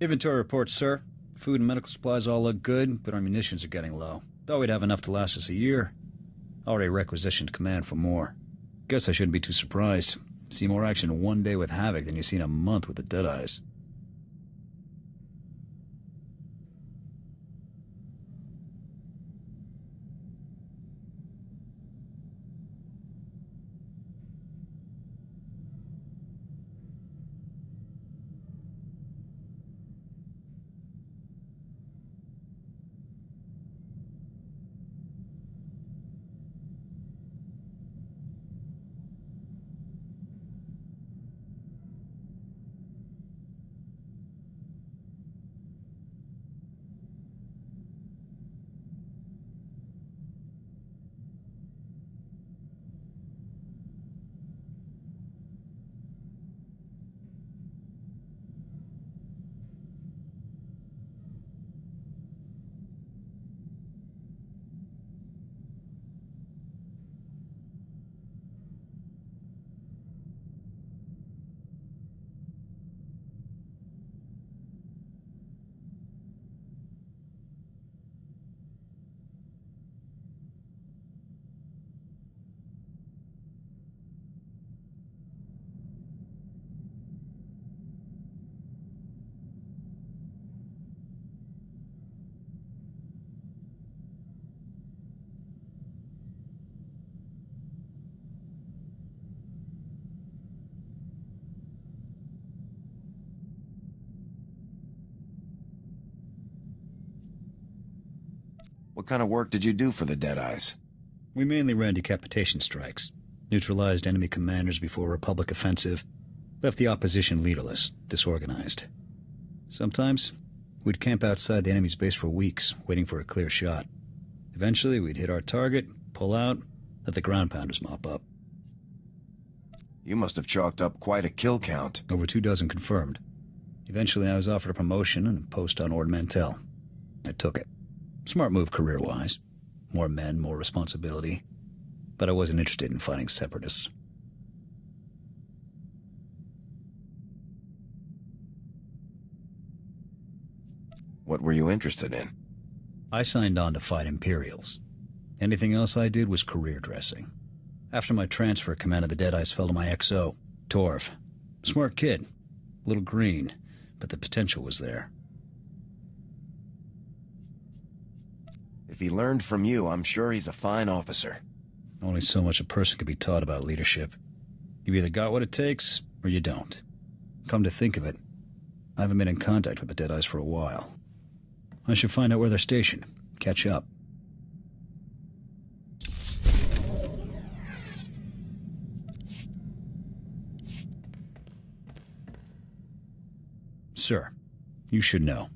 Inventory report, sir. Food and medical supplies all look good, but our munitions are getting low. Thought we'd have enough to last us a year. Already requisitioned command for more. Guess I shouldn't be too surprised. See more action in one day with Havoc than you see in a month with the Deadeyes. What kind of work did you do for the Deadeyes? We mainly ran decapitation strikes, neutralized enemy commanders before a Republic offensive, left the opposition leaderless, disorganized. Sometimes, we'd camp outside the enemy's base for weeks, waiting for a clear shot. Eventually, we'd hit our target, pull out, let the ground pounders mop up. You must have chalked up quite a kill count. Over 24 confirmed. Eventually, I was offered a promotion and a post on Ord Mantell. I took it. Smart move career-wise. More men, more responsibility. But I wasn't interested in fighting separatists. What were you interested in? I signed on to fight Imperials. Anything else I did was career dressing. After my transfer, command of the Deadeyes fell to my XO, Torv. Smart kid. A little green, but the potential was there. If he learned from you, I'm sure he's a fine officer. Only so much a person can be taught about leadership. You've either got what it takes, or you don't. Come to think of it, I haven't been in contact with the Deadeyes for a while. I should find out where they're stationed. Catch up. Sir, you should know.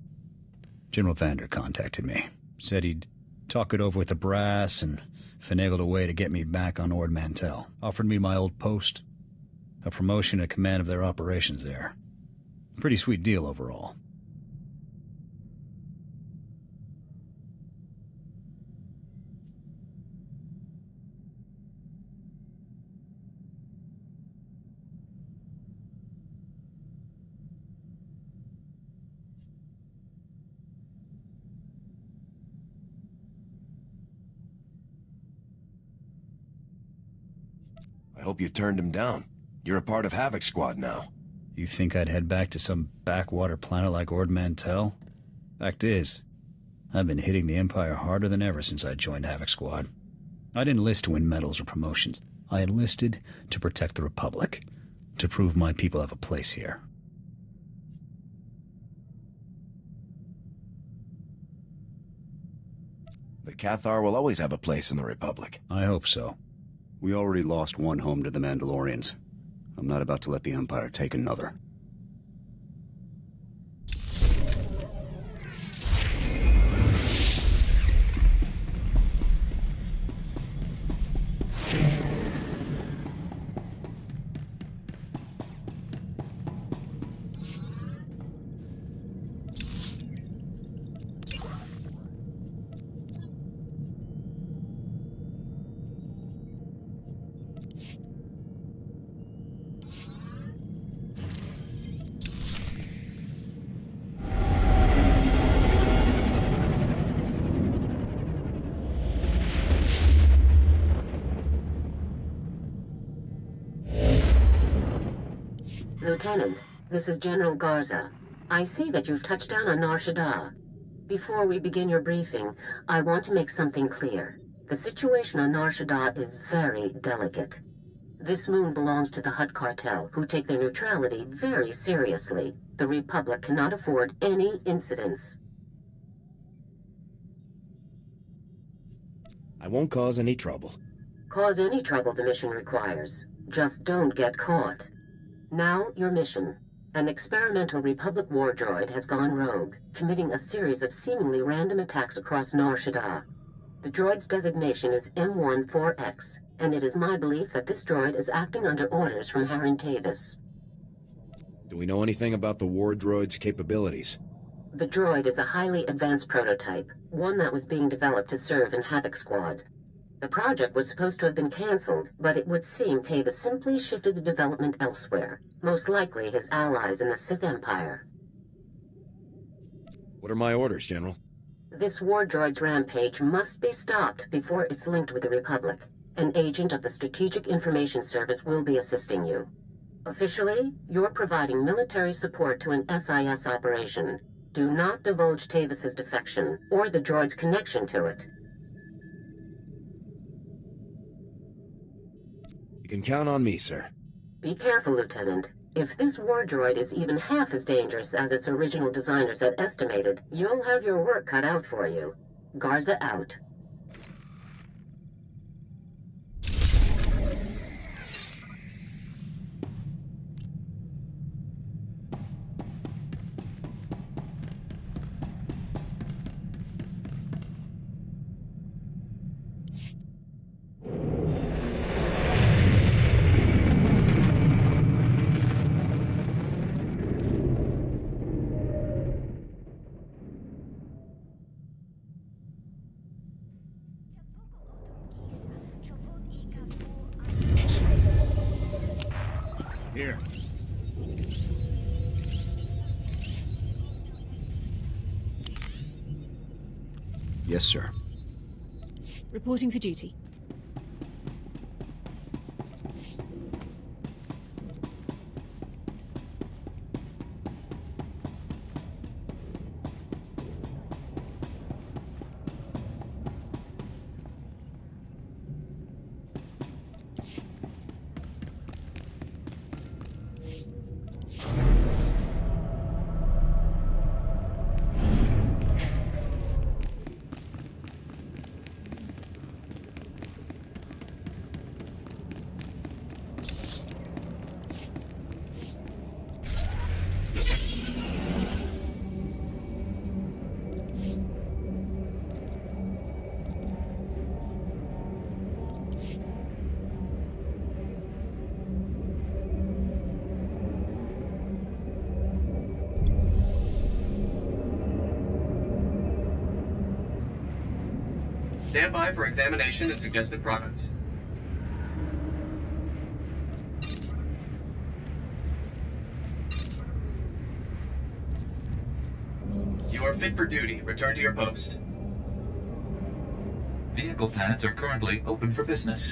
General Vander contacted me. Said he'd talk it over with the brass and finagled a way to get me back on Ord Mantell. Offered me my old post, a promotion and command of their operations there. Pretty sweet deal overall. I hope you turned him down. You're a part of Havoc Squad now. You think I'd head back to some backwater planet like Ord Mantell? Fact is, I've been hitting the Empire harder than ever since I joined Havoc Squad. I didn't enlist to win medals or promotions. I enlisted to protect the Republic, to prove my people have a place here. The Cathar will always have a place in the Republic. I hope so. We already lost one home to the Mandalorians. I'm not about to let the Empire take another. Lieutenant, this is General Garza. I see that you've touched down on Shaddaa. Before we begin your briefing, I want to make something clear. The situation on Shaddaa is very delicate. This moon belongs to the Hutt cartel, who take their neutrality very seriously. The Republic cannot afford any incidents. I won't cause any trouble. Cause any trouble the mission requires. Just don't get caught. Now, your mission. An experimental Republic war droid has gone rogue, committing a series of seemingly random attacks across Shaddaa. The droid's designation is M14X, and it is my belief that this droid is acting under orders from Harren Tavis. Do we know anything about the war droid's capabilities? The droid is a highly advanced prototype, one that was being developed to serve in Havoc Squad. The project was supposed to have been cancelled, but it would seem Tavis simply shifted the development elsewhere, most likely his allies in the Sith Empire. What are my orders, General? This war droid's rampage must be stopped before it's linked with the Republic. An agent of the Strategic Information Service will be assisting you. Officially, you're providing military support to an SIS operation. Do not divulge Tavis's defection, or the droid's connection to it. You can count on me, sir. Be careful, Lieutenant. If this war droid is even half as dangerous as its original designers had estimated, you'll have your work cut out for you. Garza out. Here. Yes, sir. Reporting for duty. Stand by for examination and suggested products. You are fit for duty. Return to your post. Vehicle pads are currently open for business.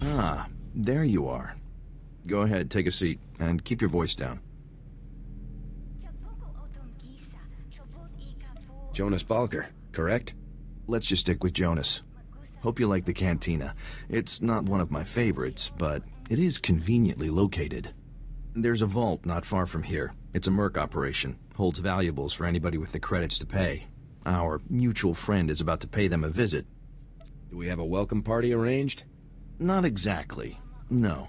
Ah, there you are. Go ahead, take a seat, and keep your voice down. Jonas Balker, correct? Let's just stick with Jonas. Hope you like the cantina. It's not one of my favorites, but it is conveniently located. There's a vault not far from here. It's a merc operation. Holds valuables for anybody with the credits to pay. Our mutual friend is about to pay them a visit. Do we have a welcome party arranged? Not exactly. No.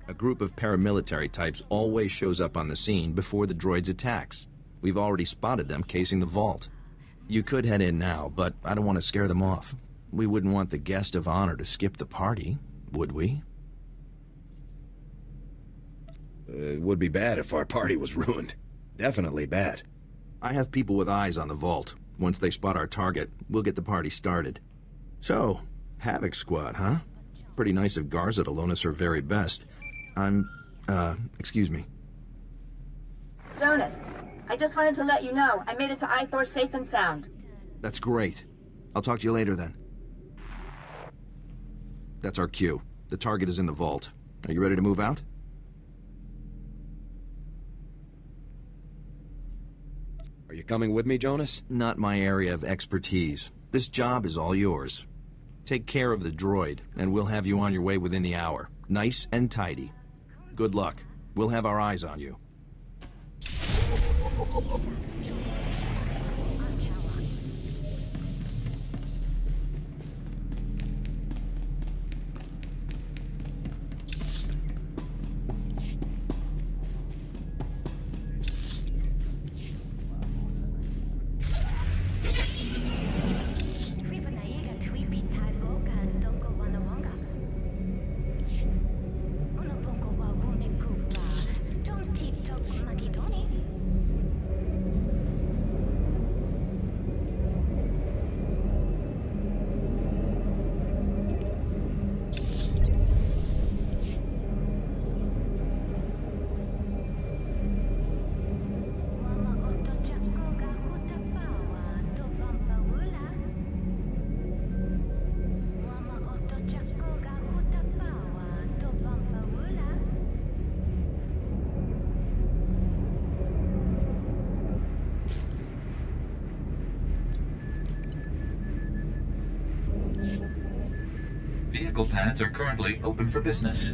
A group of paramilitary types always shows up on the scene before the droid's attacks. We've already spotted them casing the vault. You could head in now, but I don't want to scare them off. We wouldn't want the guest of honor to skip the party, would we? It would be bad if our party was ruined. Definitely bad. I have people with eyes on the vault. Once they spot our target, we'll get the party started. So, Havoc Squad, huh? Pretty nice of Garza to loan us her very best. Excuse me. Jonas, I just wanted to let you know I made it to Ithor safe and sound. That's great. I'll talk to you later then. That's our cue. The target is in the vault. Are you ready to move out? Are you coming with me, Jonas? Not my area of expertise. This job is all yours. Take care of the droid, and we'll have you on your way within the hour. Nice and tidy. Good luck. We'll have our eyes on you. Vehicle pads are currently open for business.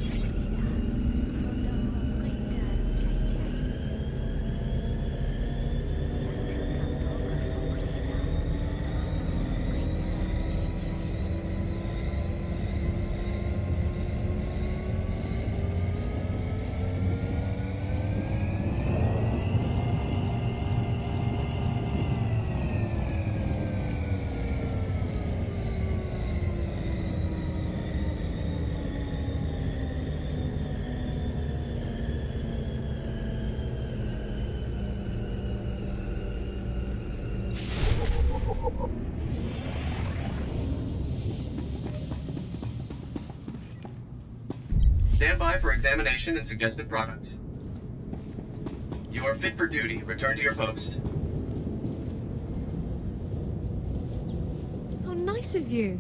Stand by for examination and suggested products. You are fit for duty. Return to your post. How nice of you.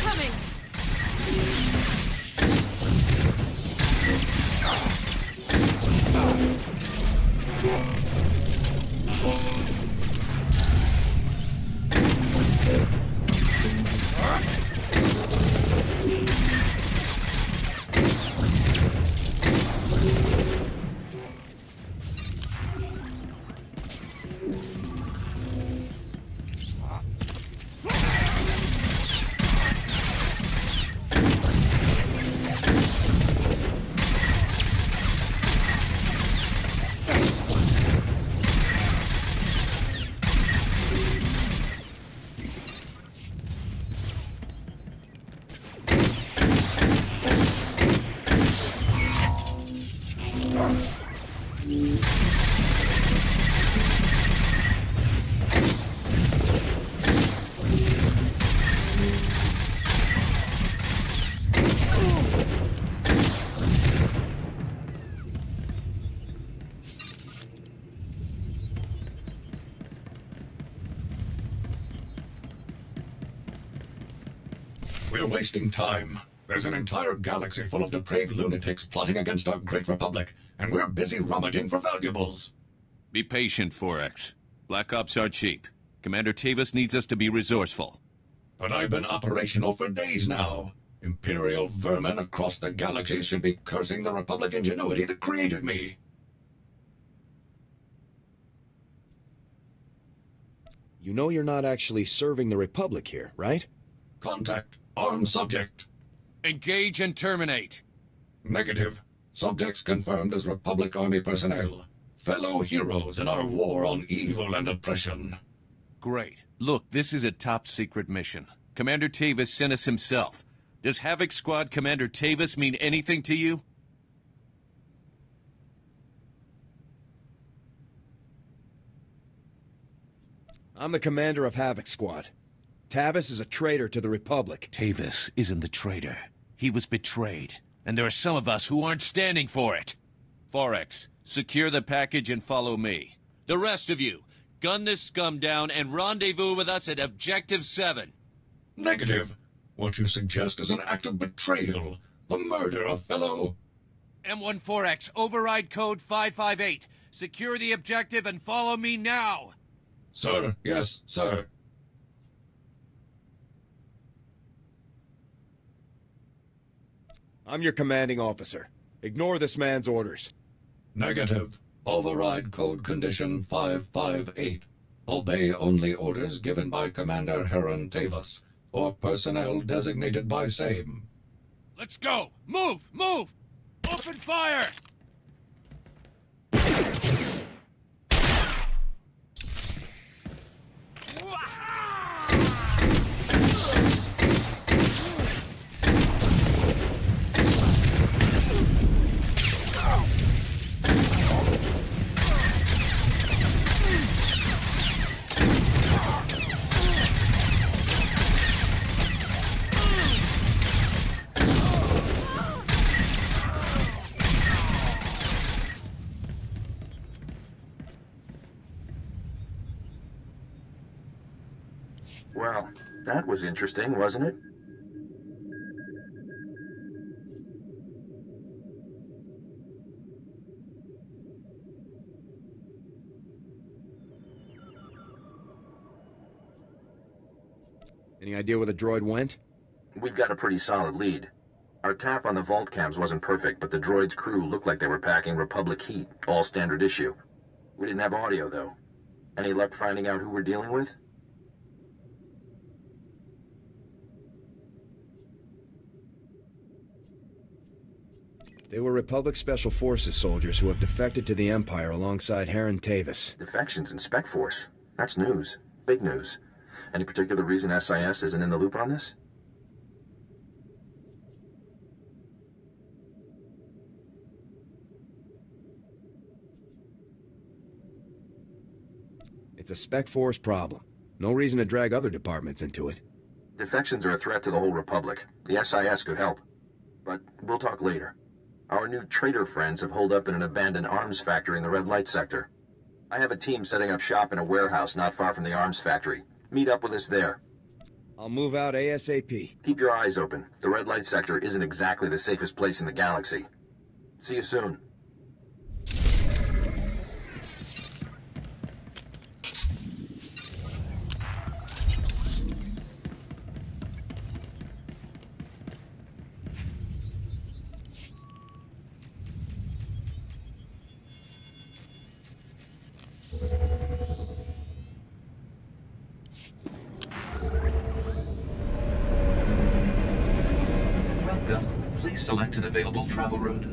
Coming! We're wasting time. There's an entire galaxy full of depraved lunatics plotting against our great republic, and we're busy rummaging for valuables. Be patient, 4X. Black Ops are cheap. Commander Tavis needs us to be resourceful. But I've been operational for days now. Imperial vermin across the galaxy should be cursing the Republic ingenuity that created me. You know you're not actually serving the Republic here, right? Contact. Armed subject. Engage and terminate. Negative. Subjects confirmed as Republic Army personnel. Fellow heroes in our war on evil and oppression. Great. Look, this is a top-secret mission. Commander Tavis sent us himself. Does Havoc Squad Commander Tavis mean anything to you? I'm the commander of Havoc Squad. Tavis is a traitor to the Republic. Tavis isn't the traitor. He was betrayed. And there are some of us who aren't standing for it. 4X, secure the package and follow me. The rest of you, gun this scum down and rendezvous with us at Objective 7. Negative. What you suggest is an act of betrayal. The murder of fellow... M14X, override code 558. Secure the objective and follow me now. Sir, yes, sir. I'm your commanding officer. Ignore this man's orders. Negative. Override code condition 558. Obey only orders given by Commander Heron Tavis, or personnel designated by same. Let's go! Move! Move! Open fire! Well, that was interesting, wasn't it? Any idea where the droid went? We've got a pretty solid lead. Our tap on the vault cams wasn't perfect, but the droid's crew looked like they were packing Republic heat, all standard issue. We didn't have audio, though. Any luck finding out who we're dealing with? They were Republic Special Forces soldiers who have defected to the Empire alongside Heron Tavis. Defections in Spec Force. That's news. Big news. Any particular reason SIS isn't in the loop on this? It's a Spec Force problem. No reason to drag other departments into it. Defections are a threat to the whole Republic. The SIS could help. But we'll talk later. Our new traitor friends have holed up in an abandoned arms factory in the red light sector. I have a team setting up shop in a warehouse not far from the arms factory. Meet up with us there. I'll move out ASAP. Keep your eyes open. The red light sector isn't exactly the safest place in the galaxy. See you soon. Welcome. Please select an available travel route.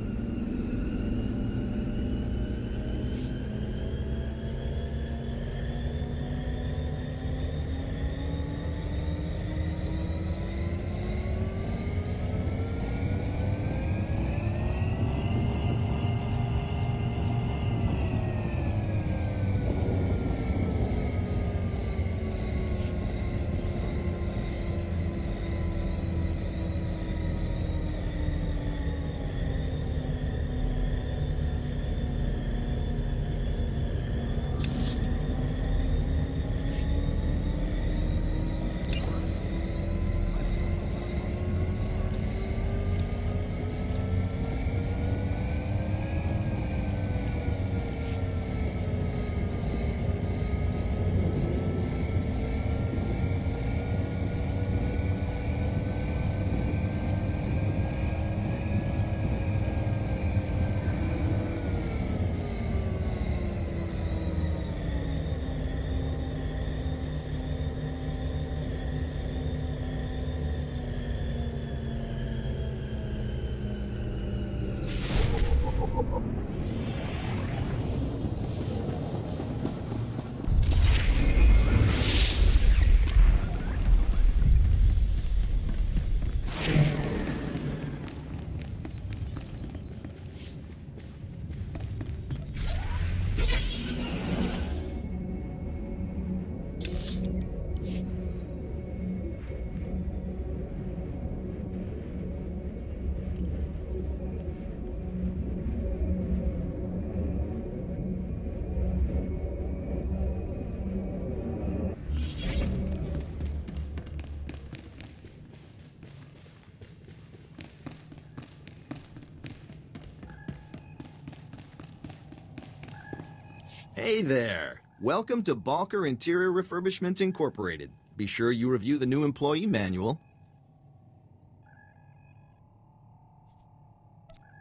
Hey there! Welcome to Balker Interior Refurbishment Incorporated. Be sure you review the new employee manual.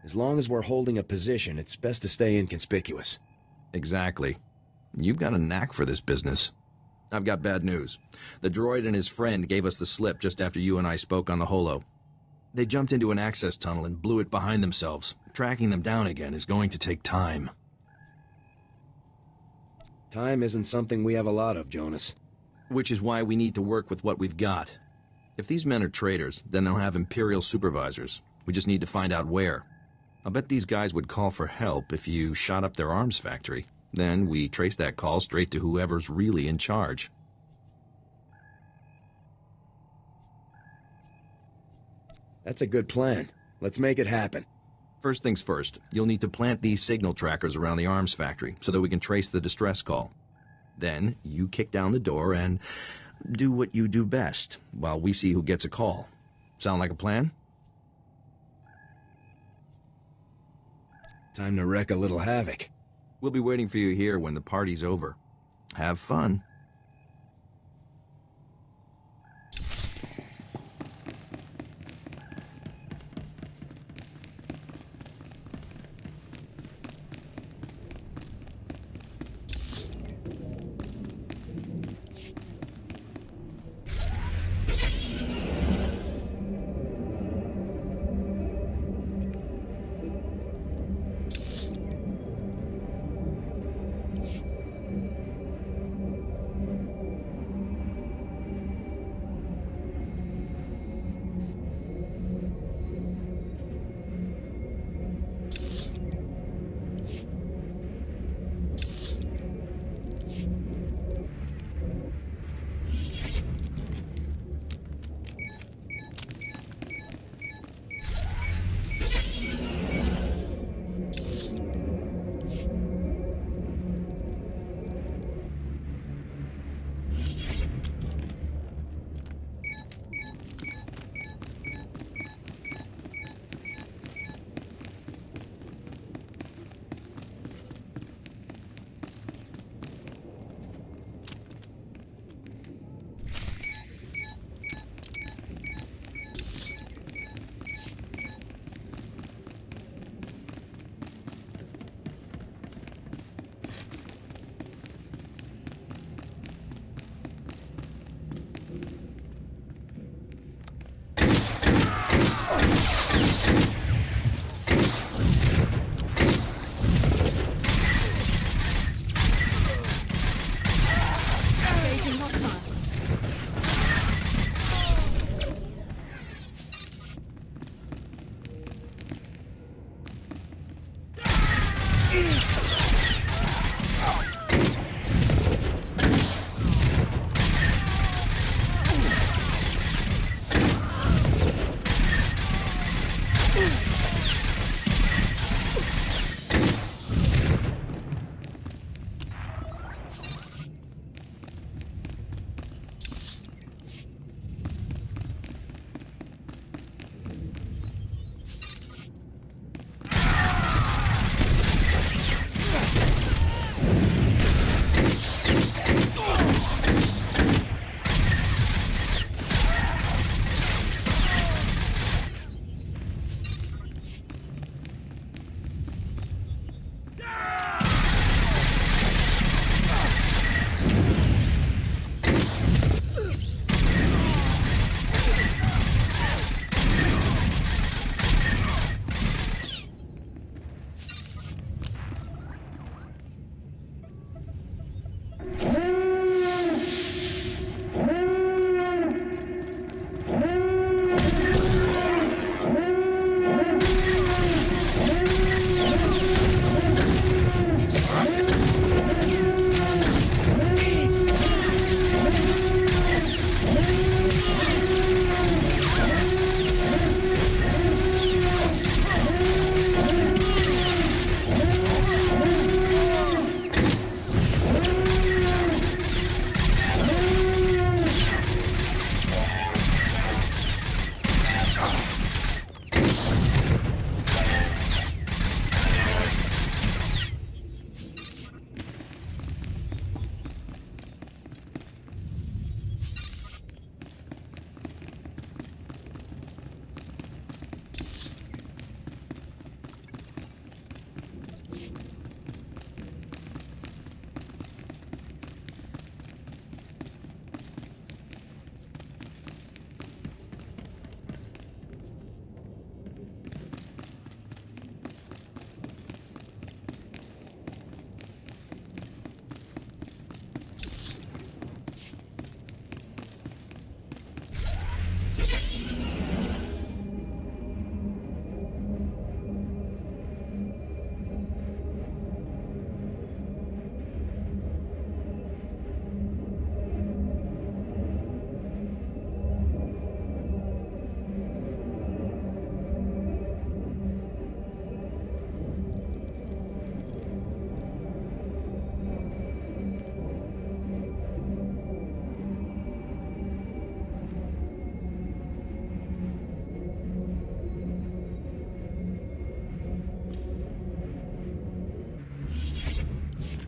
As long as we're holding a position, it's best to stay inconspicuous. Exactly. You've got a knack for this business. I've got bad news. The droid and his friend gave us the slip just after you and I spoke on the holo. They jumped into an access tunnel and blew it behind themselves. Tracking them down again is going to take time. Time isn't something we have a lot of, Jonas. Which is why we need to work with what we've got. If these men are traitors, then they'll have Imperial supervisors. We just need to find out where. I'll bet these guys would call for help if you shot up their arms factory. Then we trace that call straight to whoever's really in charge. That's a good plan. Let's make it happen. First things first, you'll need to plant these signal trackers around the arms factory so that we can trace the distress call. Then, you kick down the door and do what you do best while we see who gets a call. Sound like a plan? Time to wreak a little havoc. We'll be waiting for you here when the party's over. Have fun.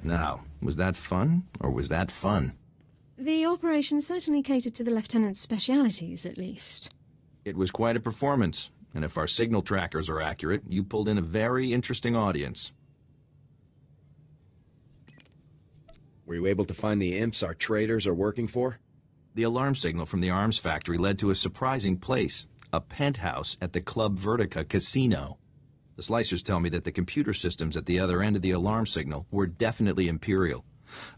Now, was that fun, or was that fun? The operation certainly catered to the Lieutenant's specialities, at least. It was quite a performance, and if our signal trackers are accurate, you pulled in a very interesting audience. Were you able to find the imps our traders are working for? The alarm signal from the arms factory led to a surprising place, a penthouse at the Club Vertica casino. The slicers tell me that the computer systems at the other end of the alarm signal were definitely Imperial.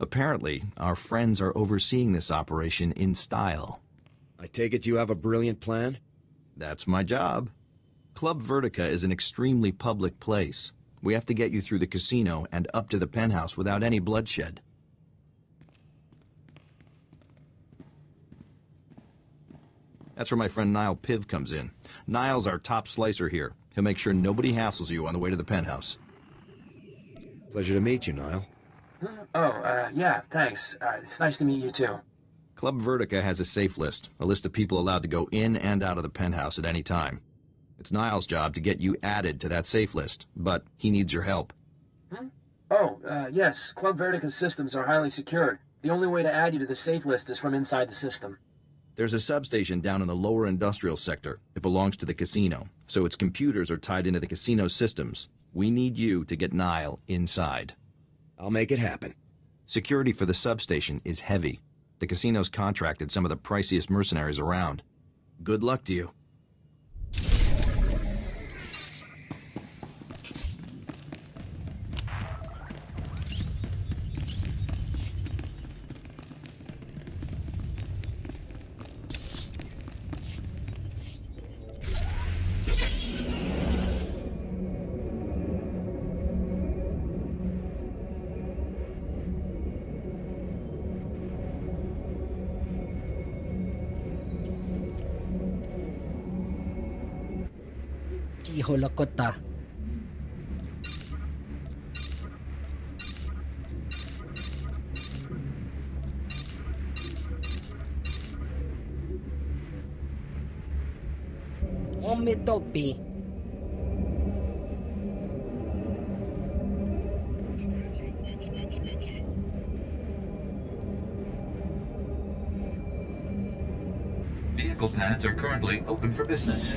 Apparently, our friends are overseeing this operation in style. I take it you have a brilliant plan? That's my job. Club Vertica is an extremely public place. We have to get you through the casino and up to the penthouse without any bloodshed. That's where my friend Niall Piv comes in. Niall's our top slicer here. He'll make sure nobody hassles you on the way to the penthouse. Pleasure to meet you, Niall. Yeah, thanks. It's nice to meet you, too. Club Vertica has a safe list, a list of people allowed to go in and out of the penthouse at any time. It's Niall's job to get you added to that safe list, but he needs your help. Yes. Club Vertica's systems are highly secured. The only way to add you to the safe list is from inside the system. There's a substation down in the lower industrial sector. It belongs to the casino, so its computers are tied into the casino systems. We need you to get Niall inside. I'll make it happen. Security for the substation is heavy. The casino's contracted some of the priciest mercenaries around. Good luck to you. Hijo lakota. Omitopi. Vehicle pads are currently open for business.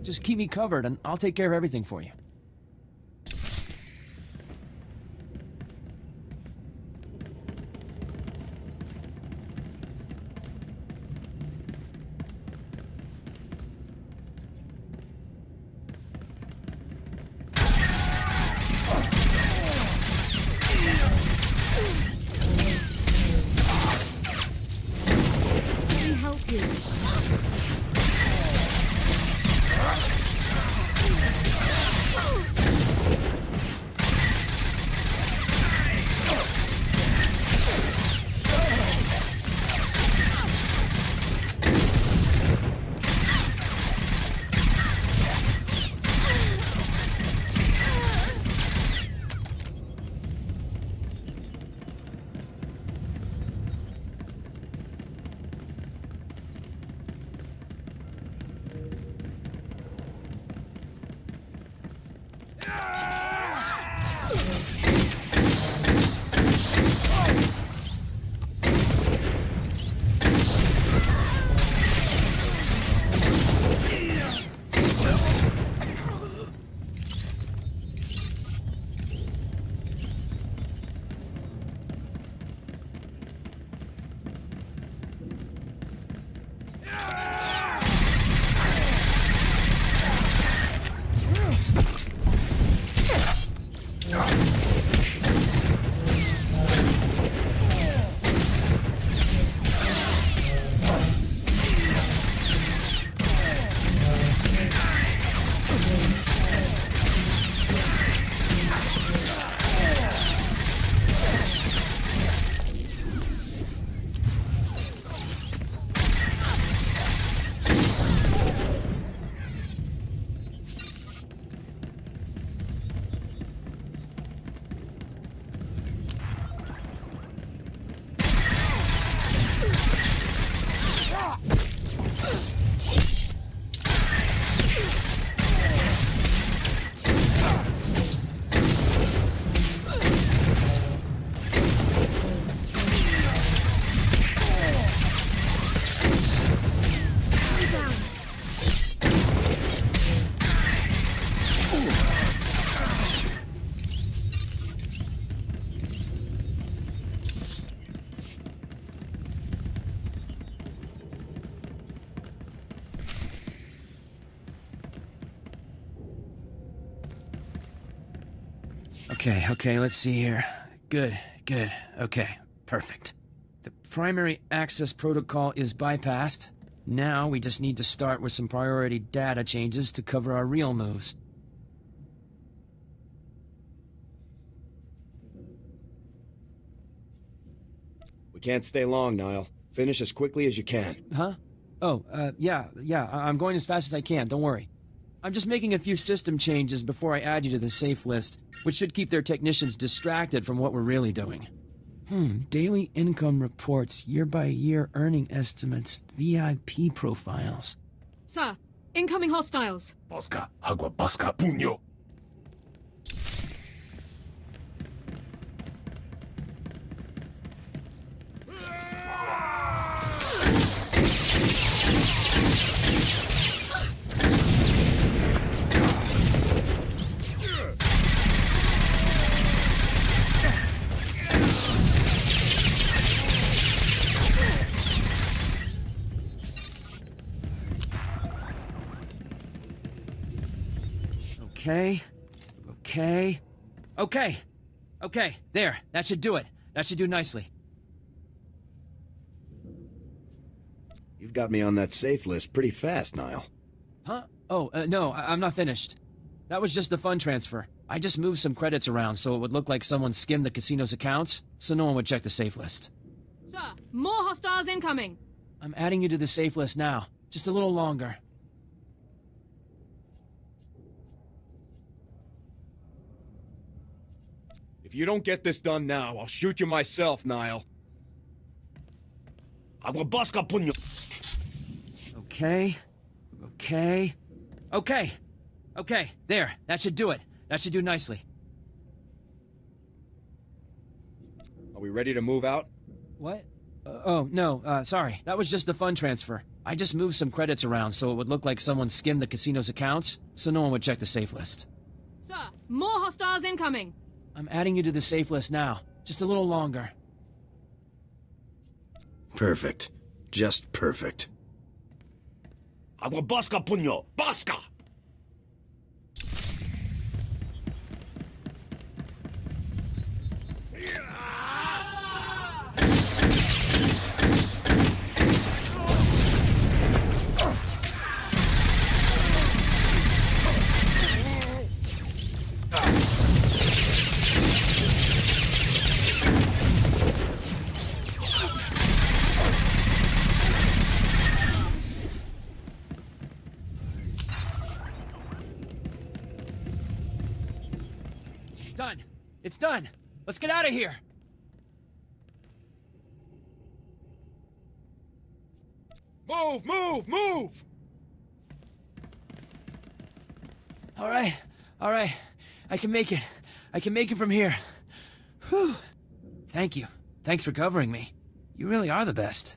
Just keep me covered and I'll take care of everything for you. Let me help you. Okay, let's see here. Good. Okay, perfect. The primary access protocol is bypassed. Now we just need to start with some priority data changes to cover our real moves. We can't stay long, Niall. Finish as quickly as you can. Huh? Oh, yeah, I'm going as fast as I can, don't worry. I'm just making a few system changes before I add you to the safe list, which should keep their technicians distracted from what we're really doing. Daily income reports, year-by-year earning estimates, VIP profiles. Sir, incoming hostiles. Bosca, agua bosca, puño. Okay, there, that should do it. That should do nicely. You've got me on that safe list pretty fast, Niall. Huh? Oh, no, I'm not finished. That was just the fund transfer. I just moved some credits around so it would look like someone skimmed the casino's accounts, so no one would check the safe list. Sir, more hostiles incoming. I'm adding you to the safe list now. Just a little longer. If you don't get this done now, I'll shoot you myself, Niall. Agua bosca, puño. Okay, there, that should do it. That should do nicely. Are we ready to move out? What? No, sorry. That was just the fund transfer. I just moved some credits around so it would look like someone skimmed the casino's accounts, so no one would check the safe list. Sir, more hostiles incoming. I'm adding you to the safe list now. Just a little longer. Perfect. Just perfect. Agua bosca, puño. Bosca! Done. It's done. Let's get out of here. Move! All right. I can make it. I can make it from here. Whew. Thank you. Thanks for covering me. You really are the best.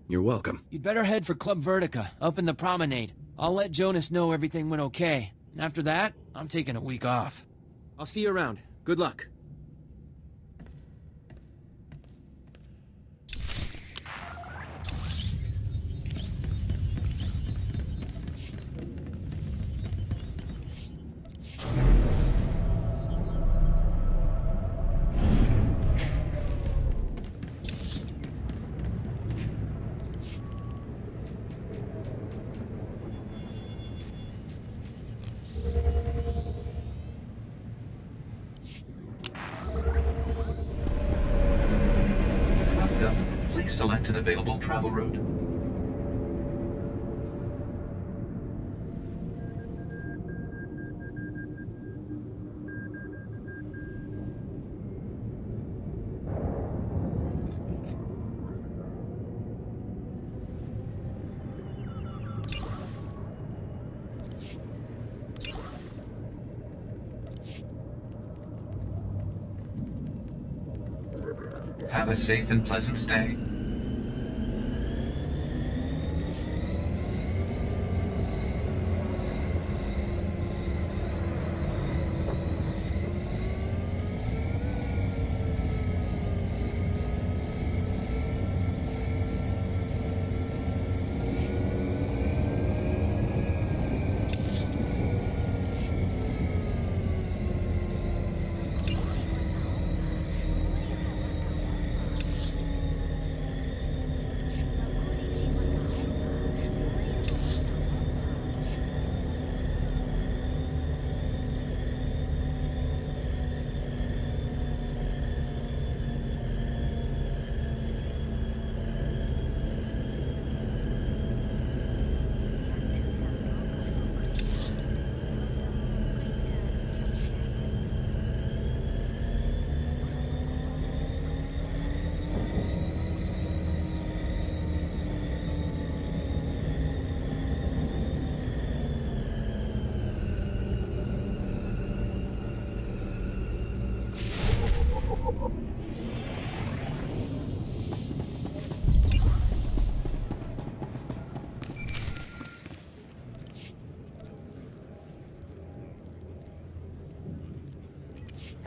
You're welcome. You'd better head for Club Vertica, up in the promenade. I'll let Jonas know everything went okay. And after that, I'm taking a week off. I'll see you around. Good luck. Select an available travel route. Have a safe and pleasant stay.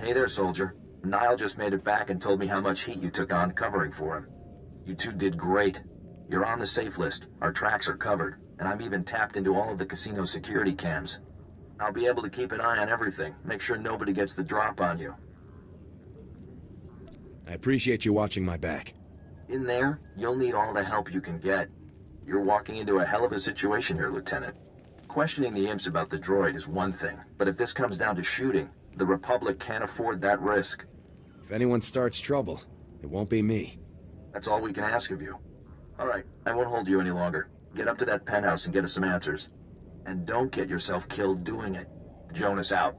Hey there, soldier. Niall just made it back and told me how much heat you took on covering for him. You two did great. You're on the safe list, our tracks are covered, and I've even tapped into all of the casino security cams. I'll be able to keep an eye on everything, make sure nobody gets the drop on you. I appreciate you watching my back. In there, you'll need all the help you can get. You're walking into a hell of a situation here, Lieutenant. Questioning the imps about the droid is one thing, but if this comes down to shooting, the Republic can't afford that risk. If anyone starts trouble, it won't be me. That's all we can ask of you. All right, I won't hold you any longer. Get up to that penthouse and get us some answers. And don't get yourself killed doing it. Jonas out.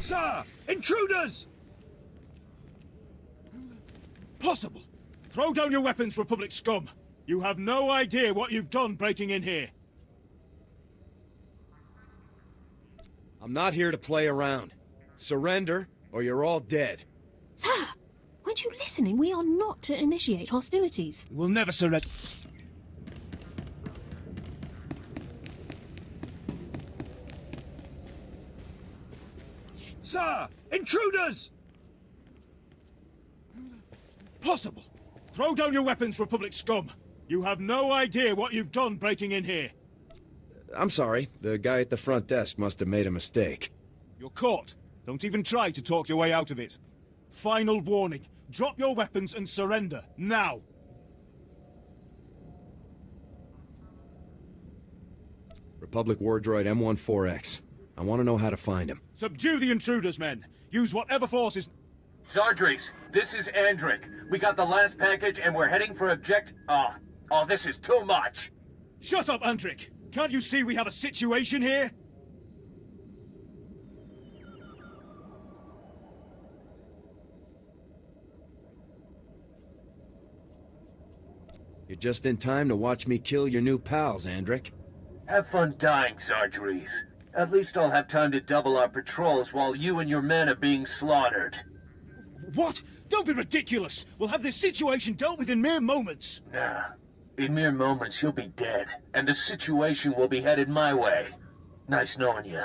Sir! Intruders! Possible. Throw down your weapons, Republic scum. You have no idea what you've done breaking in here. I'm not here to play around. Surrender, or you're all dead. Sir, weren't you listening? We are not to initiate hostilities. We'll never surrender. Sir! Intruders! Possible. Throw down your weapons, Republic scum. You have no idea what you've done breaking in here. I'm sorry. The guy at the front desk must have made a mistake. You're caught. Don't even try to talk your way out of it. Final warning. Drop your weapons and surrender, now. Republic war droid M14X. I want to know how to find him. Subdue the intruders, men. Use whatever forces... Zardris, this is Andric. We got the last package and we're heading for Oh, this is too much. Shut up, Andric. Can't you see we have a situation here? You're just in time to watch me kill your new pals, Andric. Have fun dying, Zardris. At least I'll have time to double our patrols while you and your men are being slaughtered. What? Don't be ridiculous! We'll have this situation dealt with in mere moments! Nah. In mere moments, you'll be dead, and the situation will be headed my way. Nice knowing you.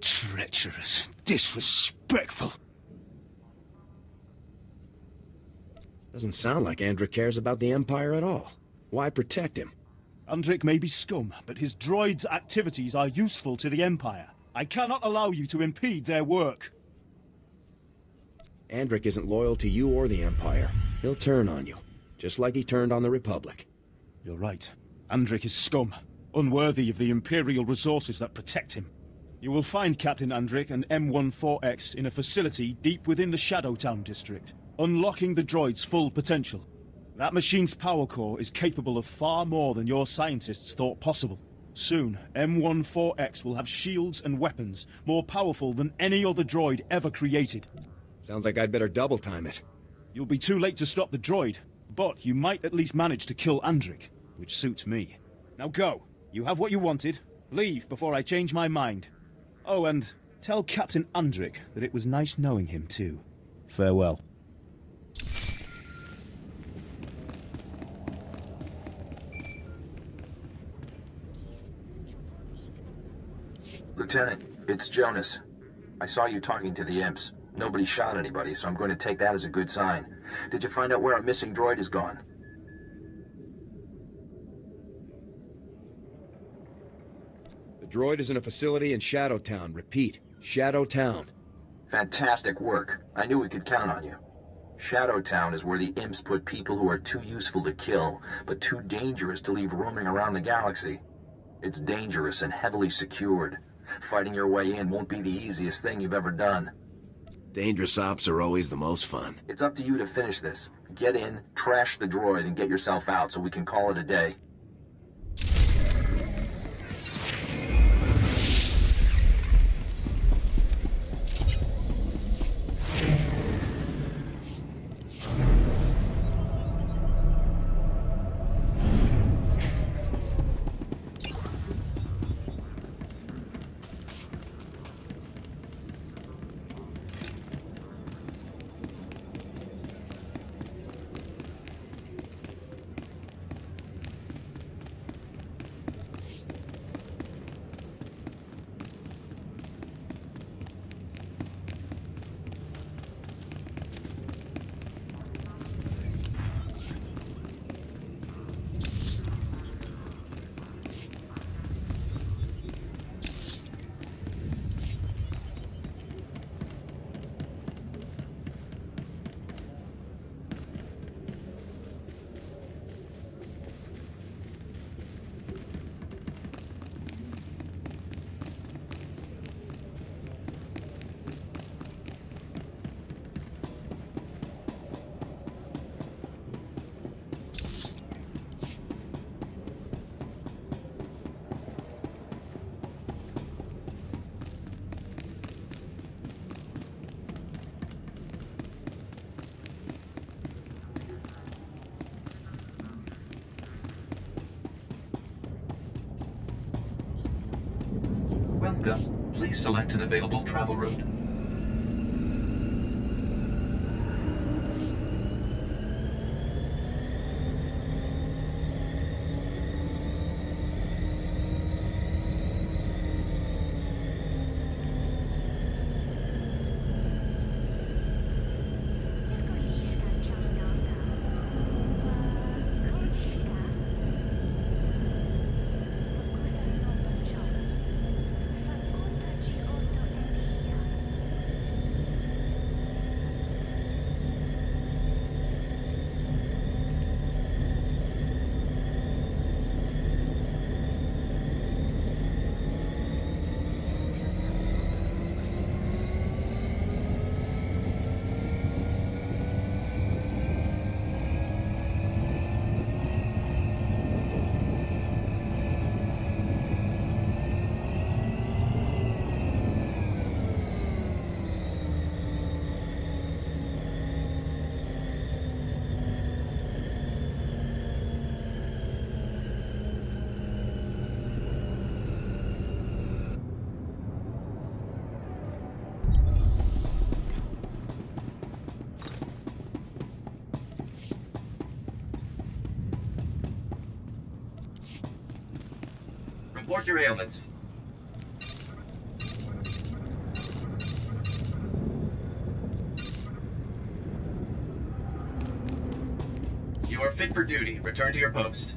Treacherous, disrespectful. Doesn't sound like Andric cares about the Empire at all. Why protect him? Andric may be scum, but his droid's activities are useful to the Empire. I cannot allow you to impede their work. Andric isn't loyal to you or the Empire. He'll turn on you, just like he turned on the Republic. You're right. Andrik is scum, unworthy of the Imperial resources that protect him. You will find Captain Andrik and M14X in a facility deep within the Shadowtown district, unlocking the droid's full potential. That machine's power core is capable of far more than your scientists thought possible. Soon, M14X will have shields and weapons more powerful than any other droid ever created. Sounds like I'd better double time it. You'll be too late to stop the droid, but you might at least manage to kill Andrik, which suits me. Now go. You have what you wanted. Leave before I change my mind. Oh, and tell Captain Andrik that it was nice knowing him too. Farewell. Lieutenant, it's Jonas. I saw you talking to the imps. Nobody shot anybody, so I'm going to take that as a good sign. Did you find out where our missing droid is gone? The droid is in a facility in Shadowtown. Repeat, Shadowtown. Fantastic work. I knew we could count on you. Shadowtown is where the imps put people who are too useful to kill, but too dangerous to leave roaming around the galaxy. It's dangerous and heavily secured. Fighting your way in won't be the easiest thing you've ever done. Dangerous ops are always the most fun. It's up to you to finish this. Get in, trash the droid, and get yourself out so we can call it a day. Welcome. Please select an available travel route. Report your ailments. You are fit for duty. Return to your post.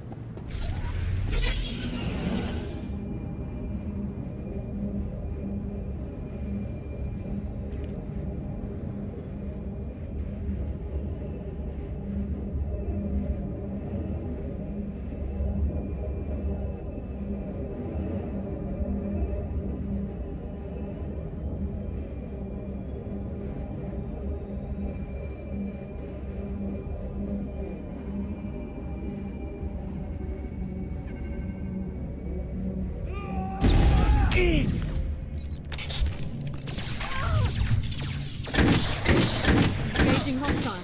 Incoming hostile.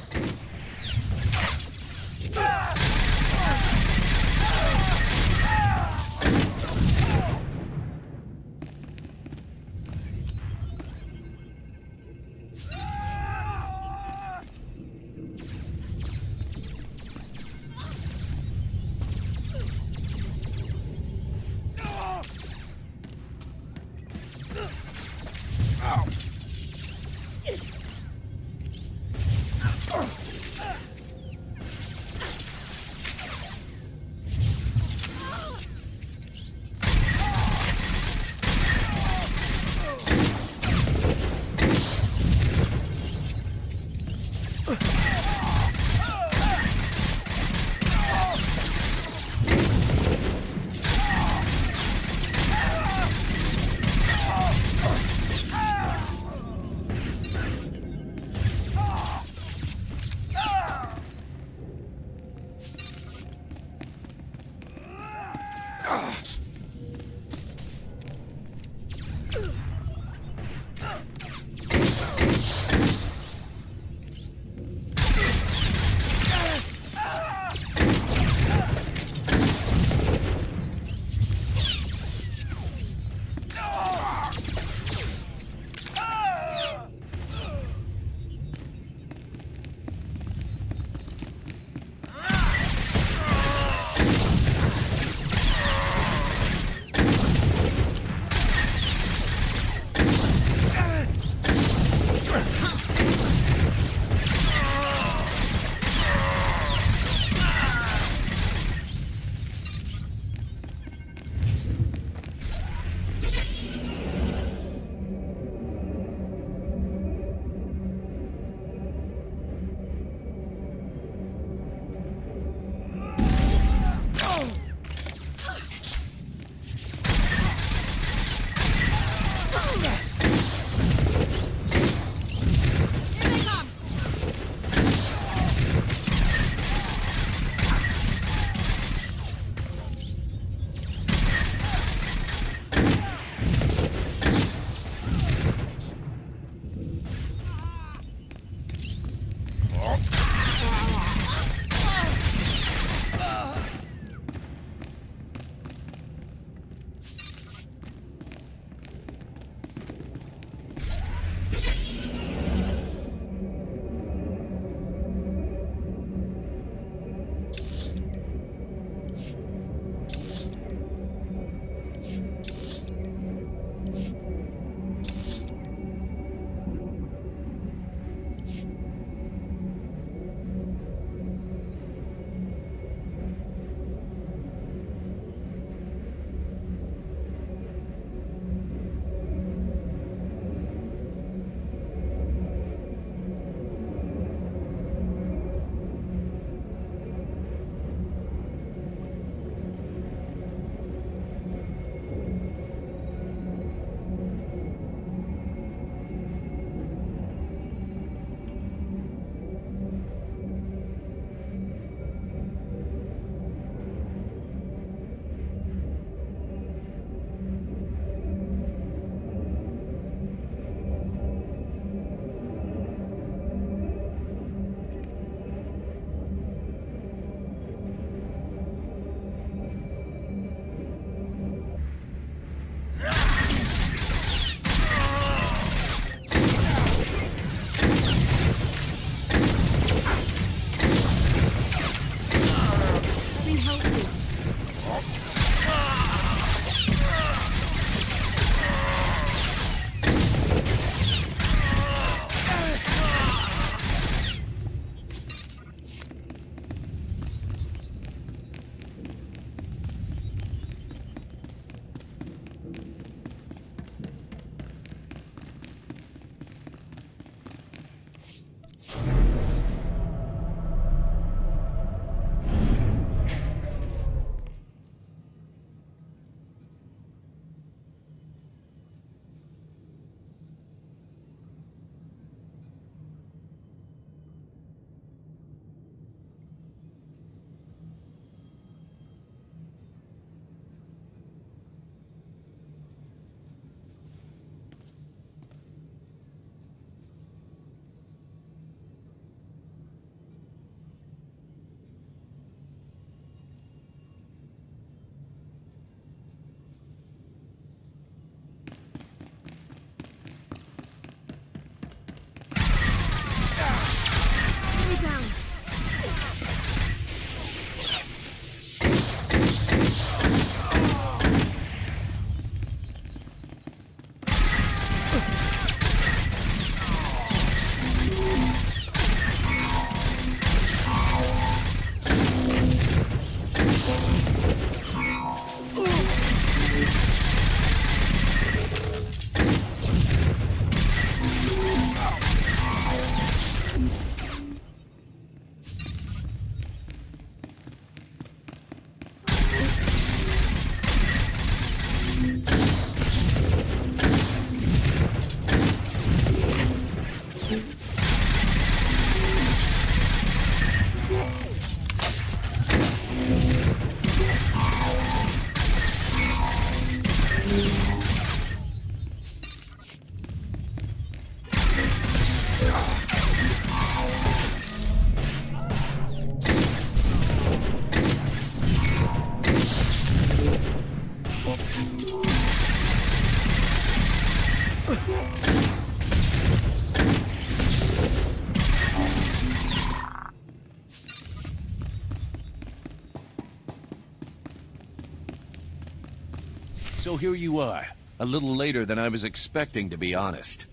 So here you are, a little later than I was expecting, to be honest.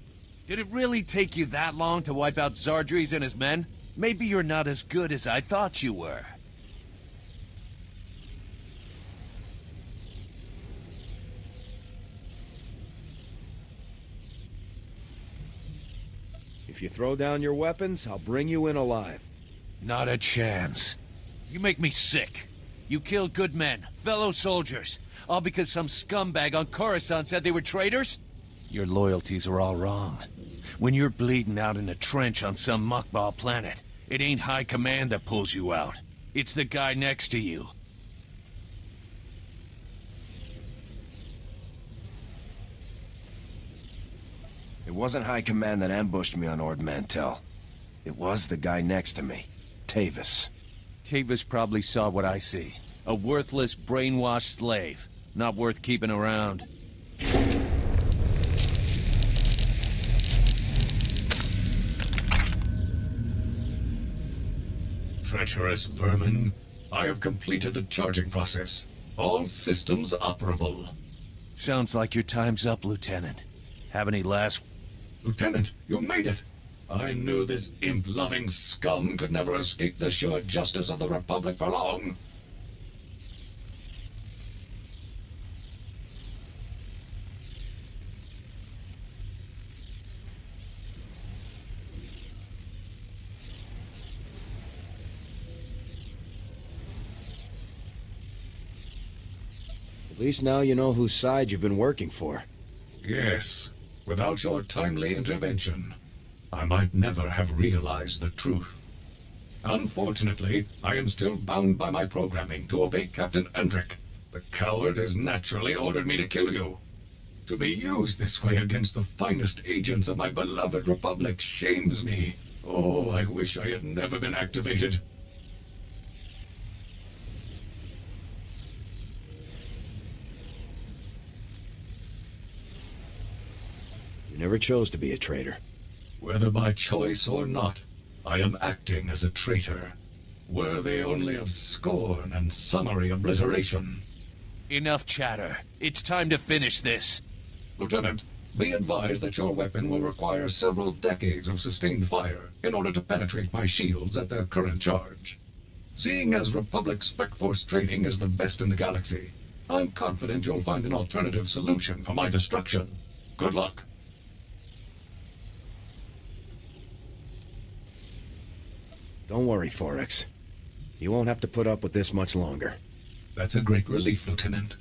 Did it really take you that long to wipe out Zardries and his men? Maybe you're not as good as I thought you were. If you throw down your weapons, I'll bring you in alive. Not a chance. You make me sick. You killed good men, fellow soldiers, all because some scumbag on Coruscant said they were traitors? Your loyalties are all wrong. When you're bleeding out in a trench on some muckball planet, it ain't high command that pulls you out. It's the guy next to you. It wasn't High Command that ambushed me on Ord Mantell. It was the guy next to me, Tavis. Tavis probably saw what I see. A worthless, brainwashed slave. Not worth keeping around. Treacherous vermin. I have completed the charging process. All systems operable. Sounds like your time's up, Lieutenant. Have any last... Lieutenant, you made it! I knew this imp-loving scum could never escape the sure justice of the Republic for long. At least now you know whose side you've been working for. Yes. Without your timely intervention, I might never have realized the truth. Unfortunately, I am still bound by my programming to obey Captain Undrick. The coward has naturally ordered me to kill you. To be used this way against the finest agents of my beloved Republic shames me. Oh, I wish I had never been activated. You never chose to be a traitor. Whether by choice or not, I am acting as a traitor, worthy only of scorn and summary obliteration. Enough chatter. It's time to finish this. Lieutenant, be advised that your weapon will require several decades of sustained fire in order to penetrate my shields at their current charge. Seeing as Republic Spec Force training is the best in the galaxy, I'm confident you'll find an alternative solution for my destruction. Good luck. Don't worry, Forex. You won't have to put up with this much longer. That's a great relief, Lieutenant.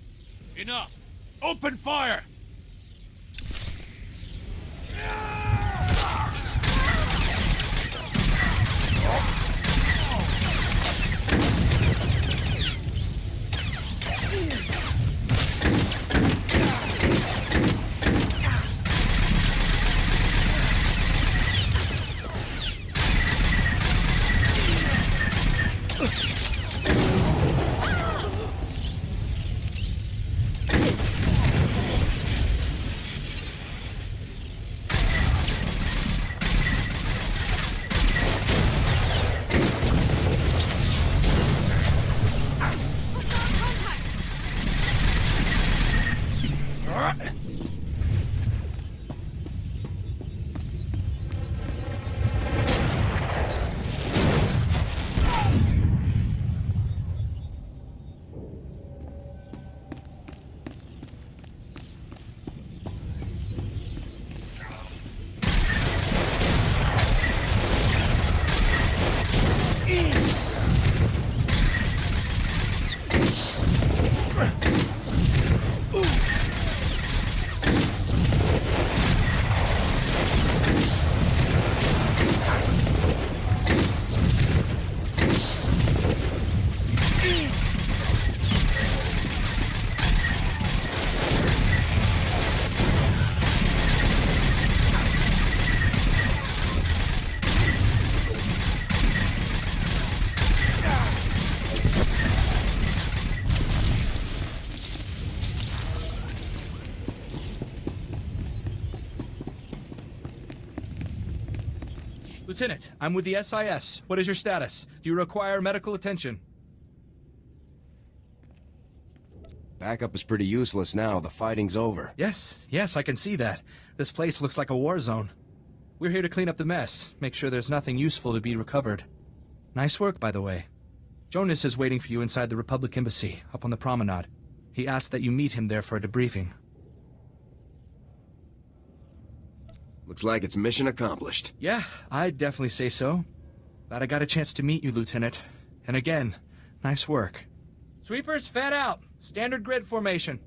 Enough! Open fire! Lieutenant, I'm with the SIS. What is your status? Do you require medical attention? Backup is pretty useless now. The fighting's over. Yes, I can see that. This place looks like a war zone. We're here to clean up the mess, make sure there's nothing useful to be recovered. Nice work, by the way. Jonas is waiting for you inside the Republic Embassy, up on the promenade. He asked that you meet him there for a debriefing. Looks like it's mission accomplished. Yeah, I'd definitely say so. Glad I got a chance to meet you, Lieutenant. And again, nice work. Sweepers, fed out. Standard grid formation.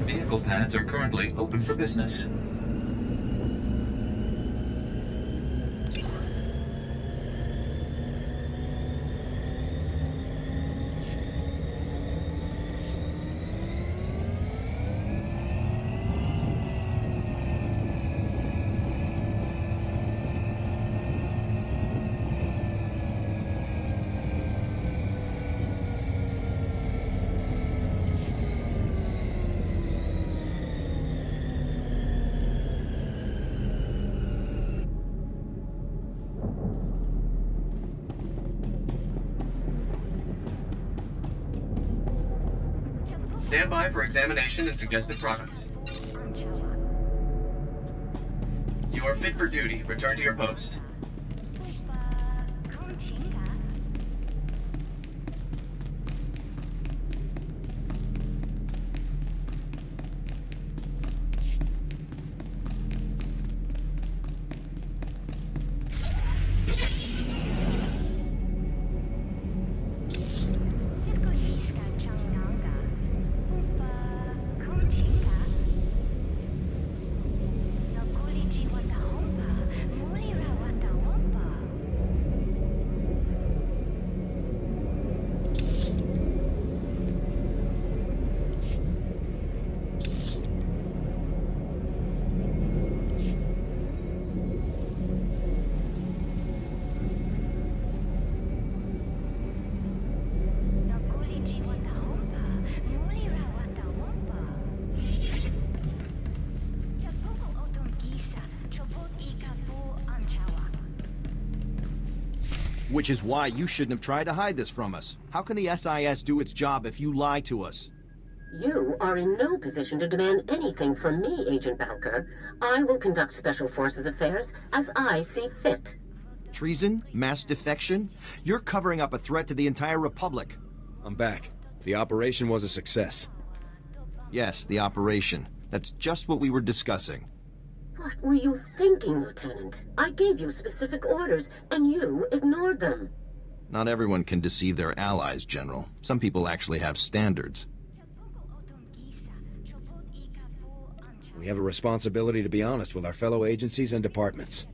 Vehicle pads are currently open for business. Stand by for examination and suggested products. You are fit for duty. Return to your post. Which is why you shouldn't have tried to hide this from us. How can the SIS do its job if you lie to us? You are in no position to demand anything from me, Agent Balker. I will conduct Special Forces affairs as I see fit. Treason? Mass defection? You're covering up a threat to the entire Republic. I'm back. The operation was a success. Yes, the operation. That's just what we were discussing. What were you thinking, Lieutenant? I gave you specific orders, and you ignored them. Not everyone can deceive their allies, General. Some people actually have standards. We have a responsibility to be honest with our fellow agencies and departments.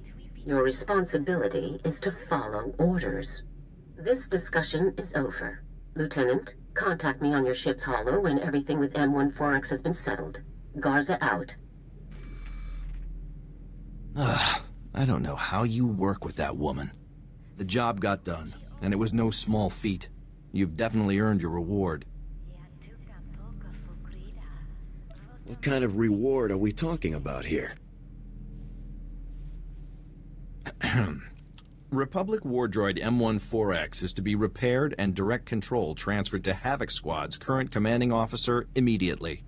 Your responsibility is to follow orders. This discussion is over. Lieutenant, contact me on your ship's holo when everything with M14X has been settled. Garza out. I don't know how you work with that woman. The job got done, and it was no small feat. You've definitely earned your reward. What kind of reward are we talking about here? Republic war droid M14X is to be repaired and direct control transferred to Havoc Squad's current commanding officer immediately.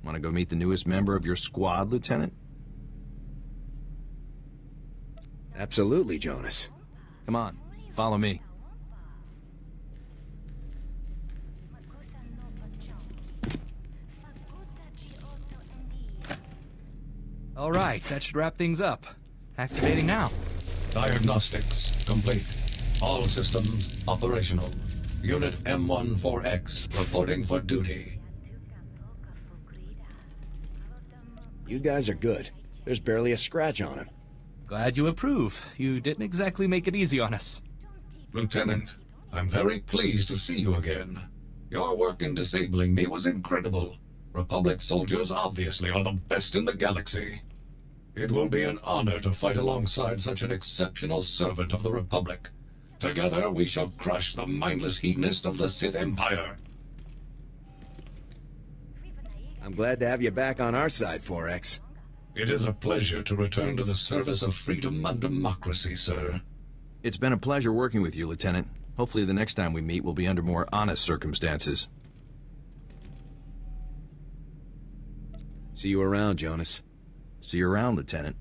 Want to go meet the newest member of your squad, Lieutenant? Absolutely, Jonas. Come on, follow me. All right, that should wrap things up. Activating now. Diagnostics complete. All systems operational. Unit M14X reporting for duty. You guys are good. There's barely a scratch on him. Glad you approve. You didn't exactly make it easy on us. Lieutenant, I'm very pleased to see you again. Your work in disabling me was incredible. Republic soldiers obviously are the best in the galaxy. It will be an honor to fight alongside such an exceptional servant of the Republic. Together we shall crush the mindless hedonist of the Sith Empire. I'm glad to have you back on our side, 4X. It is a pleasure to return to the service of freedom and democracy, sir. It's been a pleasure working with you, Lieutenant. Hopefully the next time we meet will be under more honest circumstances. See you around, Jonas. See you around, Lieutenant.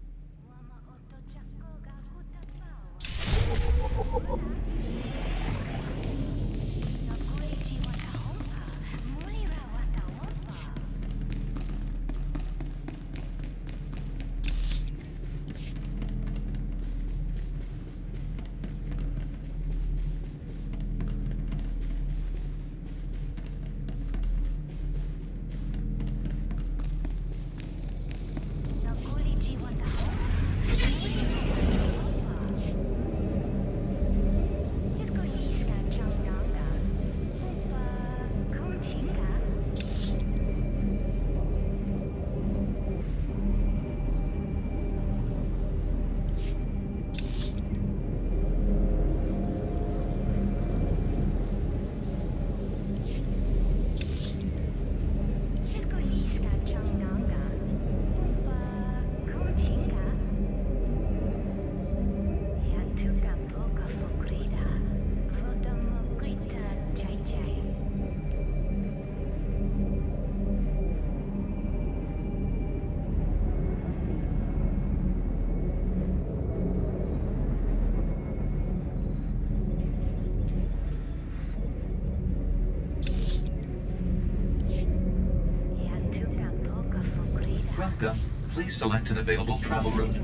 Welcome. Please select an available travel route.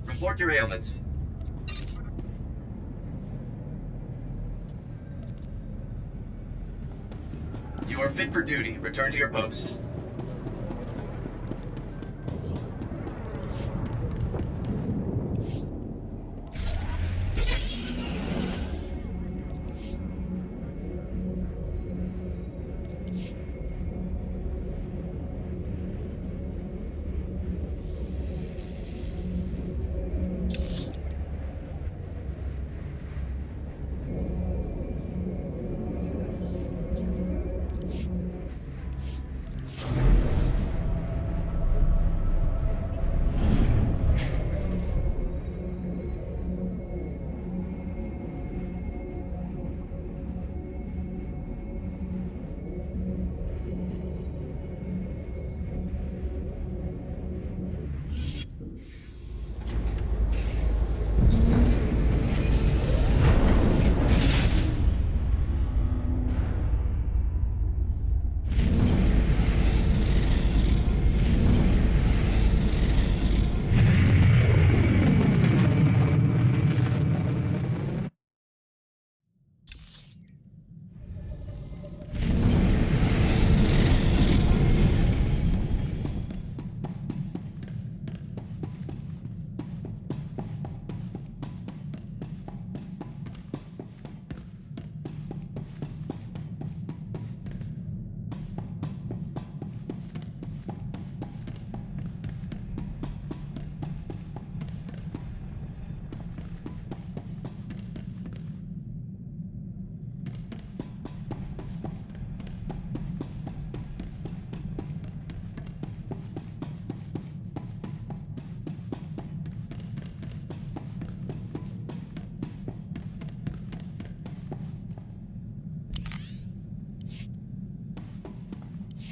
Report your ailments. You are fit for duty. Return to your post.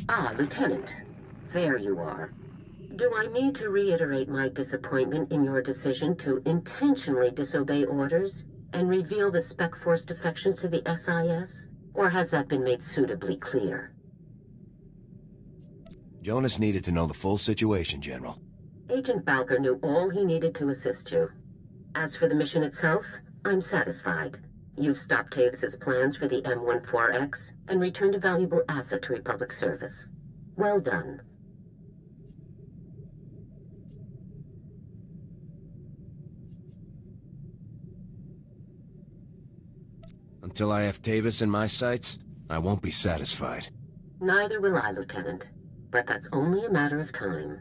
Ah, Lieutenant. There you are. Do I need to reiterate my disappointment in your decision to intentionally disobey orders and reveal the Spec Force defections to the SIS? Or has that been made suitably clear? Jonas needed to know the full situation, General. Agent Balker knew all he needed to assist you. As for the mission itself, I'm satisfied. You've stopped Tavis's plans for the M14X and returned a valuable asset to Republic service. Well done. Until I have Tavis in my sights, I won't be satisfied. Neither will I, Lieutenant. But that's only a matter of time.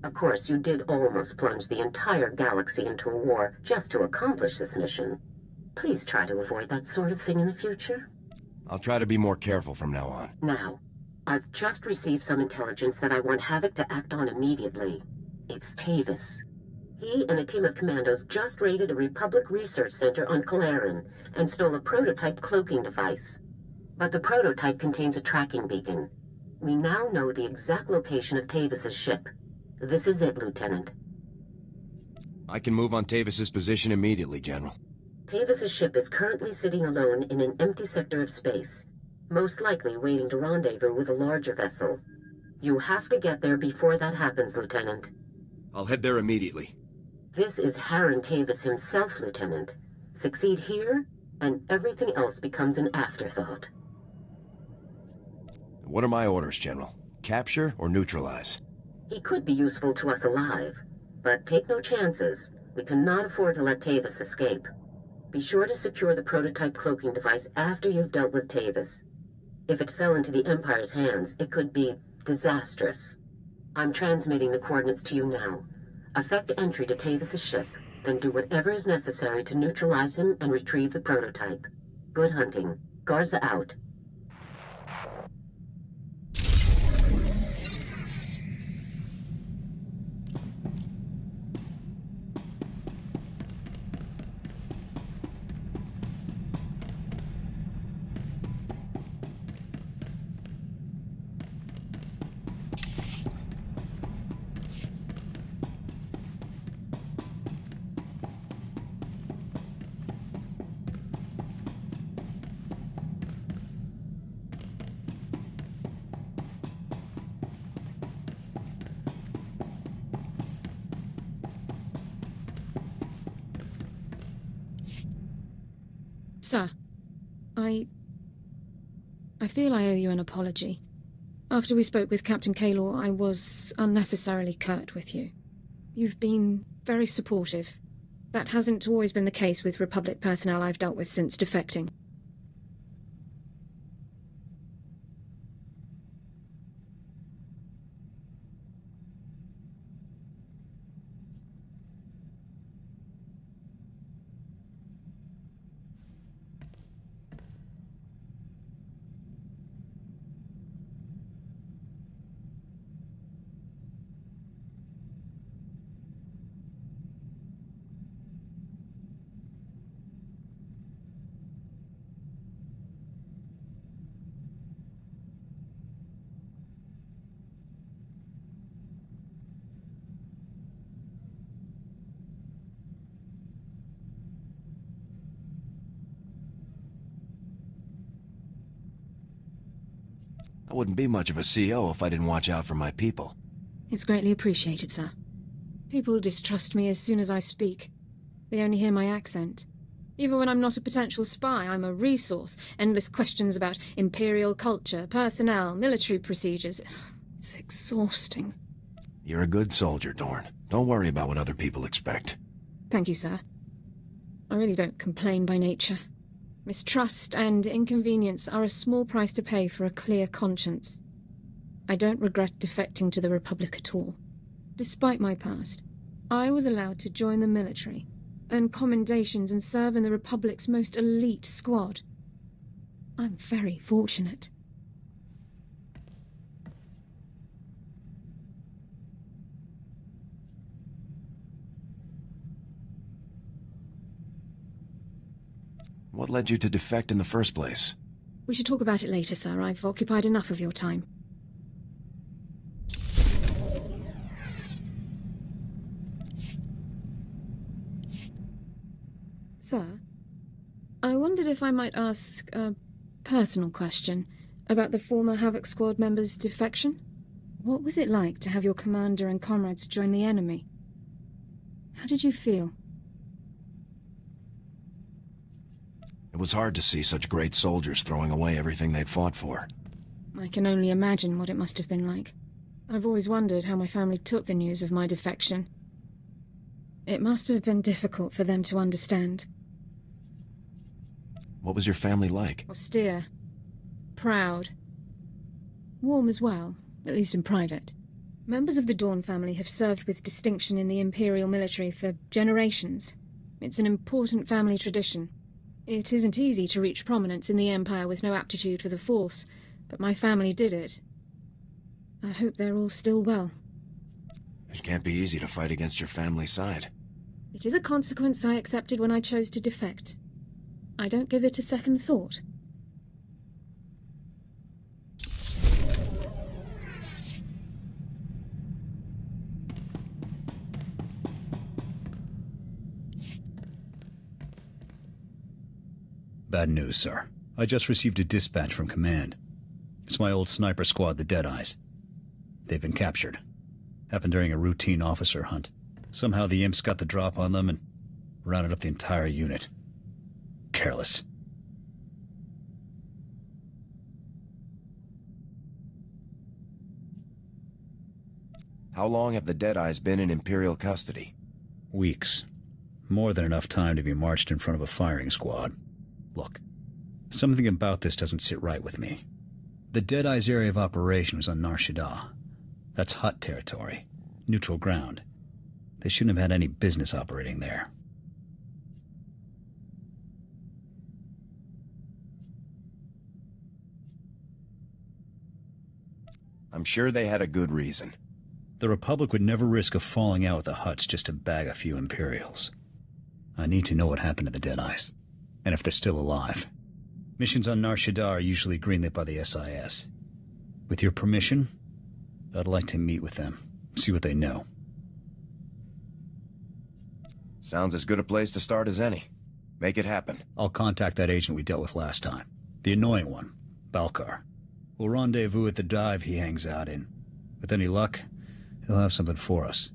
Of course, you did almost plunge the entire galaxy into a war just to accomplish this mission. Please try to avoid that sort of thing in the future. I'll try to be more careful from now on. Now, I've just received some intelligence that I want Havoc to act on immediately. It's Tavis. He and a team of commandos just raided a Republic research center on Kalaran and stole a prototype cloaking device. But the prototype contains a tracking beacon. We now know the exact location of Tavis's ship. This is it, Lieutenant. I can move on Tavis's position immediately, General. Tavis's ship is currently sitting alone in an empty sector of space, most likely waiting to rendezvous with a larger vessel. You have to get there before that happens, Lieutenant. I'll head there immediately. This is Harren Tavis himself, Lieutenant. Succeed here, and everything else becomes an afterthought. What are my orders, General? Capture or neutralize? He could be useful to us alive, but take no chances. We cannot afford to let Tavis escape. Be sure to secure the prototype cloaking device after you've dealt with Tavis. If it fell into the Empire's hands, it could be disastrous. I'm transmitting the coordinates to you now. Effect entry to Tavis's ship, then do whatever is necessary to neutralize him and retrieve the prototype. Good hunting. Garza out. Sir, I feel I owe you an apology. After we spoke with Captain Kaylor, I was unnecessarily curt with you. You've been very supportive. That hasn't always been the case with Republic personnel I've dealt with since defecting. I wouldn't be much of a CO if I didn't watch out for my people. It's greatly appreciated, sir. People distrust me as soon as I speak. They only hear my accent. Even when I'm not a potential spy, I'm a resource. Endless questions about Imperial culture, personnel, military procedures. It's exhausting. You're a good soldier, Dorn. Don't worry about what other people expect. Thank you, sir. I really don't complain by nature. Mistrust and inconvenience are a small price to pay for a clear conscience. I don't regret defecting to the Republic at all. Despite my past, I was allowed to join the military, earn commendations and serve in the Republic's most elite squad. I'm very fortunate. What led you to defect in the first place? We should talk about it later, sir. I've occupied enough of your time. Sir, I wondered if I might ask a personal question about the former Havoc Squad member's defection. What was it like to have your commander and comrades join the enemy? How did you feel? It was hard to see such great soldiers throwing away everything they'd fought for. I can only imagine what it must have been like. I've always wondered how my family took the news of my defection. It must have been difficult for them to understand. What was your family like? Austere. Proud. Warm as well, at least in private. Members of the Dawn family have served with distinction in the Imperial military for generations. It's an important family tradition. It isn't easy to reach prominence in the Empire with no aptitude for the Force, but my family did it. I hope they're all still well. It can't be easy to fight against your family side. It is a consequence I accepted when I chose to defect. I don't give it a second thought. Bad news, sir. I just received a dispatch from Command. It's my old sniper squad, the Deadeyes. They've been captured. Happened during a routine officer hunt. Somehow the imps got the drop on them and rounded up the entire unit. Careless. How long have the Deadeyes been in Imperial custody? Weeks. More than enough time to be marched in front of a firing squad. Look, something about this doesn't sit right with me. The Deadeyes' area of operation was on Shaddaa. That's Hutt territory. Neutral ground. They shouldn't have had any business operating there. I'm sure they had a good reason. The Republic would never risk a falling out with the Hutts just to bag a few Imperials. I need to know what happened to the Deadeyes, and if they're still alive. Missions on Nar Shaddaa are usually greenlit by the SIS. With your permission, I'd like to meet with them, see what they know. Sounds as good a place to start as any. Make it happen. I'll contact that agent we dealt with last time. The annoying one, Balkar. We'll rendezvous at the dive he hangs out in. With any luck, he'll have something for us.